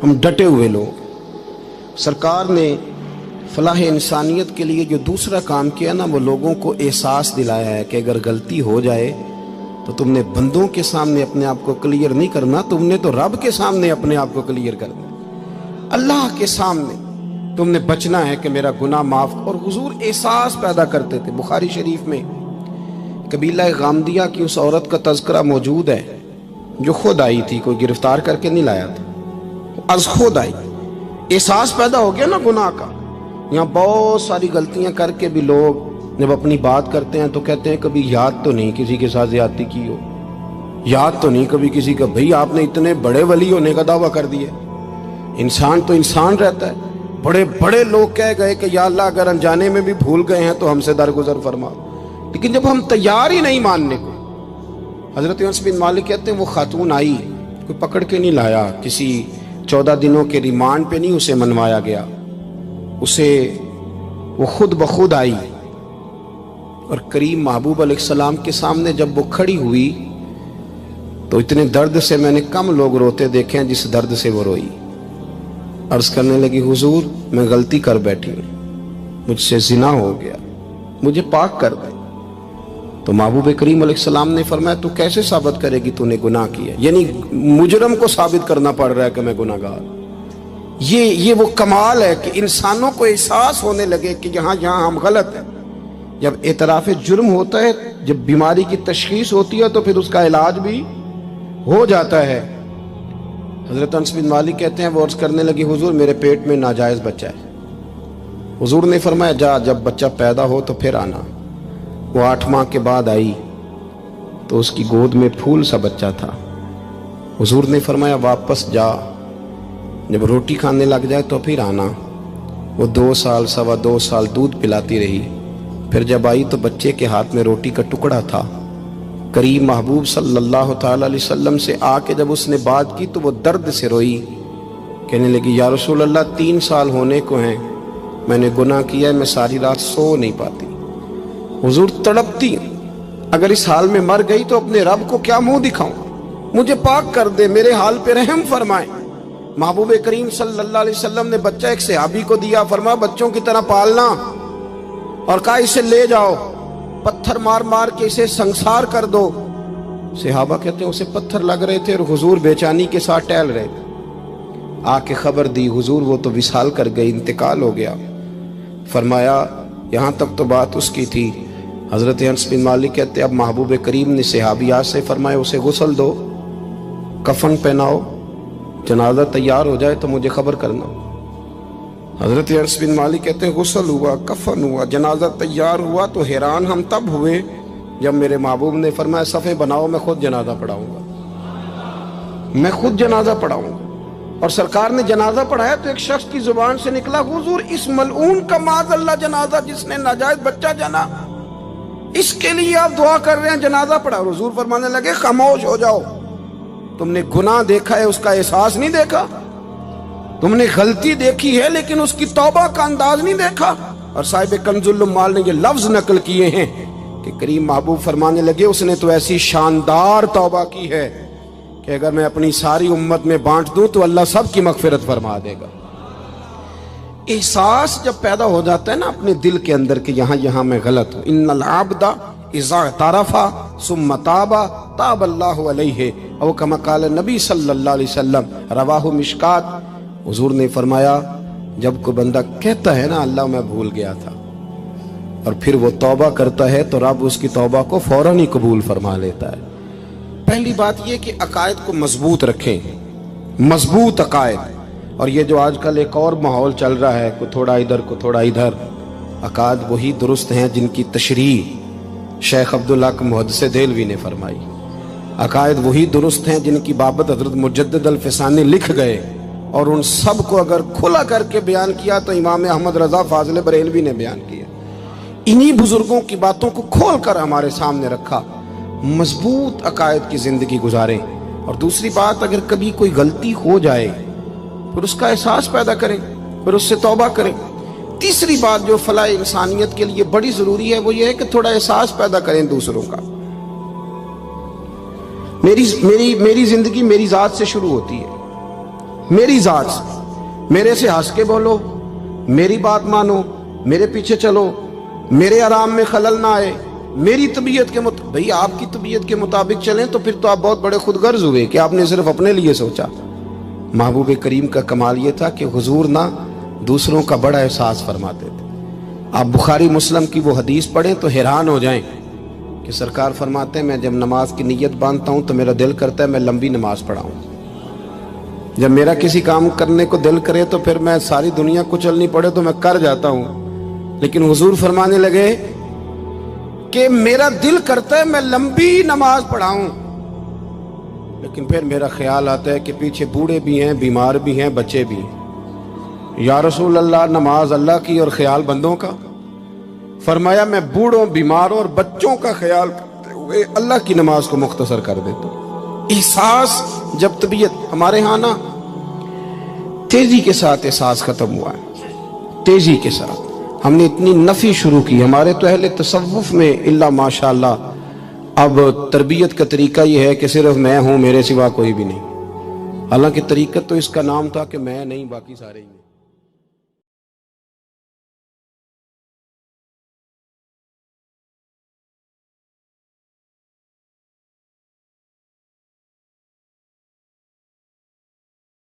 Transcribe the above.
ہم ڈٹے ہوئے لوگ۔ سرکار نے فلاح انسانیت کے لیے جو دوسرا کام کیا نا، وہ لوگوں کو احساس دلایا ہے کہ اگر غلطی ہو جائے تو تم نے بندوں کے سامنے اپنے آپ کو کلیئر نہیں کرنا، تم نے تو رب کے سامنے اپنے آپ کو کلیئر کرنا، اللہ کے سامنے تم نے بچنا ہے کہ میرا گناہ معاف۔ اور حضور احساس پیدا کرتے تھے۔ بخاری شریف میں قبیلہ غامدیہ کی اس عورت کا تذکرہ موجود ہے جو خود آئی تھی، کوئی گرفتار کر کے نہیں لایا تھا، از خود آئی۔ احساس پیدا ہو گیا نا گناہ کا۔ یہاں بہت ساری غلطیاں کر کے بھی لوگ جب اپنی بات کرتے ہیں تو کہتے ہیں کبھی یاد تو نہیں کسی کے ساتھ زیادتی کی ہو، یاد تو نہیں کبھی کسی کا، بھئی آپ نے اتنے بڑے ولی ہونے کا دعویٰ کر دیا۔ انسان تو انسان رہتا ہے۔ بڑے بڑے لوگ کہہ گئے کہ یا اللہ اگر انجانے میں بھی بھول گئے ہیں تو ہم سے درگزر فرما، لیکن جب ہم تیار ہی نہیں ماننے کو۔ حضرت انس بن مالک کہتے ہیں وہ خاتون آئی، کوئی پکڑ کے نہیں لایا، کسی 14 دنوں کے ریمانڈ پہ نہیں اسے منوایا گیا، اسے وہ خود بخود آئی، اور کریم محبوب علیہ السلام کے سامنے جب وہ کھڑی ہوئی تو اتنے درد سے میں نے کم لوگ روتے دیکھے ہیں جس درد سے وہ روئی۔ عرض کرنے لگی حضور میں غلطی کر بیٹھی ہوں، مجھ سے زنا ہو گیا، مجھے پاک کر دیں۔ تو محبوب کریم علیہ السلام نے فرمایا تو کیسے ثابت کرے گی تو نے گناہ کیا؟ یعنی مجرم کو ثابت کرنا پڑ رہا ہے کہ میں گناہ گار۔ یہ وہ کمال ہے کہ انسانوں کو احساس ہونے لگے کہ یہاں ہم غلط ہیں۔ جب اعتراف جرم ہوتا ہے، جب بیماری کی تشخیص ہوتی ہے تو پھر اس کا علاج بھی ہو جاتا ہے۔ حضرت انس بن مالک کہتے ہیں وہ عرض کرنے لگی حضور میرے پیٹ میں ناجائز بچہ ہے۔ حضور نے فرمایا جا جب بچہ پیدا ہو تو پھر آنا۔ وہ 8 ماہ کے بعد آئی تو اس کی گود میں پھول سا بچہ تھا۔ حضور نے فرمایا واپس جا، جب روٹی کھانے لگ جائے تو پھر آنا۔ وہ 2 سال 2.25 سال دودھ پلاتی رہی، پھر جب آئی تو بچے کے ہاتھ میں روٹی کا ٹکڑا تھا۔ کریم محبوب صلی اللہ تعالی علیہ وسلم سے آ کے جب اس نے بات کی تو وہ درد سے روئی، کہنے لگی یا رسول اللہ 3 سال ہونے کو ہیں، میں نے گناہ کیا ہے، میں ساری رات سو نہیں پاتی۔ حضور تڑپتی، اگر اس حال میں مر گئی تو اپنے رب کو کیا منہ دکھاؤں، مجھے پاک کر دے، میرے حال پہ رحم فرمائے۔ محبوب کریم صلی اللہ علیہ وسلم نے بچہ ایک صحابی کو دیا، فرمایا بچوں کی طرح پالنا، اور کہا اسے لے جاؤ، پتھر مار مار کے اسے سنسار کر دو۔ صحابہ کہتے ہیں اسے پتھر لگ رہے تھے اور حضور بے چینی کے ساتھ ٹہل رہے تھے۔ آ کے خبر دی حضور وہ تو وصال کر گئی، انتقال ہو گیا۔ فرمایا یہاں تک تو بات اس کی تھی۔ حضرت انس بن مالک کہتے اب محبوب کریم نے صحابیات سے فرمایا اسے غسل دو، کفن پہناؤ، جنازہ تیار ہو جائے تو مجھے خبر کرنا۔ حضرت انس بن مالک کہتے ہیں غسل ہوا، کفن ہوا، جنازہ تیار ہوا تو حیران ہم تب ہوئے جب میرے محبوب نے فرمایا صفیں بناؤ، میں خود جنازہ پڑھاؤں گا، میں خود جنازہ پڑھاؤں گا۔ اور سرکار نے جنازہ پڑھایا تو ایک شخص کی زبان سے نکلا حضور اس ملعون کا معاذ اللہ جنازہ جس نے ناجائز بچہ جنا، اس کے لیے آپ دعا کر رہے ہیں، جنازہ پڑھا۔ حضور فرمانے لگے خاموش ہو جاؤ، تم نے گناہ دیکھا ہے، اس کا احساس نہیں دیکھا، تم نے غلطی دیکھی ہے لیکن اس کی توبہ کا انداز نہیں دیکھا۔ اور صاحب کنز العمال نے یہ لفظ نقل کیے ہیں کہ کریم محبوب فرمانے لگے اس نے تو ایسی شاندار توبہ کی ہے کہ اگر میں اپنی ساری امت میں بانٹ دوں تو اللہ سب کی مغفرت فرما دے گا۔ احساس جب پیدا ہو جاتا ہے نا اپنے دل کے اندر کہ یہاں میں غلط ہوں، ان العبد اذا اعترف ثم تاب تاب اللہ علیہ، او کما قال نبی صلی اللہ علیہ وسلم، رواہ مشکات۔ حضور نے فرمایا جب کوئی بندہ کہتا ہے نا اللہ میں بھول گیا تھا، اور پھر وہ توبہ کرتا ہے تو رب اس کی توبہ کو فوراً ہی قبول فرما لیتا ہے۔ پہلی بات یہ کہ عقائد کو مضبوط رکھیں، مضبوط عقائد۔ اور یہ جو آج کل ایک اور ماحول چل رہا ہے، کو تھوڑا ادھر کو تھوڑا ادھر، عقائد وہی درست ہیں جن کی تشریح شیخ عبدالحق محدث دہلوی نے فرمائی، عقائد وہی درست ہیں جن کی بابت حضرت مجدد الفسانی لکھ گئے، اور ان سب کو اگر کھلا کر کے بیان کیا تو امام احمد رضا فاضل بریلوی نے بیان کیا۔ انہی بزرگوں کی باتوں کو کھول کر ہمارے سامنے رکھا۔ مضبوط عقائد کی زندگی گزاریں۔ اور دوسری بات، اگر کبھی کوئی غلطی ہو جائے پھر اس کا احساس پیدا کریں، پھر اس سے توبہ کریں۔ تیسری بات جو فلاح انسانیت کے لیے بڑی ضروری ہے وہ یہ ہے کہ تھوڑا احساس پیدا کریں دوسروں کا۔ میری زندگی میری ذات سے شروع ہوتی ہے، میری ذات سے، میرے سے ہنس کے بولو، میری بات مانو، میرے پیچھے چلو، میرے آرام میں خلل نہ آئے، میری طبیعت کے بھئی آپ کی طبیعت کے مطابق چلیں تو پھر تو آپ بہت بڑے خود غرض ہوئے کہ آپ نے صرف اپنے لیے سوچا۔ محبوب کریم کا کمال یہ تھا کہ حضور نہ دوسروں کا بڑا احساس فرماتے تھے۔ آپ بخاری مسلم کی وہ حدیث پڑھیں تو حیران ہو جائیں کہ سرکار فرماتے ہیں میں جب نماز کی نیت باندھتا ہوں تو میرا دل کرتا ہے میں لمبی نماز پڑھاؤں، جب میرا کسی کام کرنے کو دل کرے تو پھر میں ساری دنیا کچلنی پڑے تو میں کر جاتا ہوں، لیکن حضور فرمانے لگے کہ میرا دل کرتا ہے میں لمبی نماز پڑھاؤں، لیکن پھر میرا خیال آتا ہے کہ پیچھے بوڑھے بھی ہیں، بیمار بھی ہیں، بچے بھی ہیں۔ یا رسول اللہ، نماز اللہ کی اور خیال بندوں کا؟ فرمایا میں بوڑھوں، بیماروں اور بچوں کا خیال کرتے ہوئے اللہ کی نماز کو مختصر کر دیتا ہوں۔ احساس جب طبیعت ہمارے ہاں نا تیزی کے ساتھ احساس ختم ہوا ہے، تیزی کے ساتھ ہم نے اتنی نفی شروع کی۔ ہمارے تو اہل تصوف میں الا ماشاءاللہ اب تربیت کا طریقہ یہ ہے کہ صرف میں ہوں، میرے سوا کوئی بھی نہیں، حالانکہ طریقت تو اس کا نام تھا کہ میں نہیں باقی سارے ہی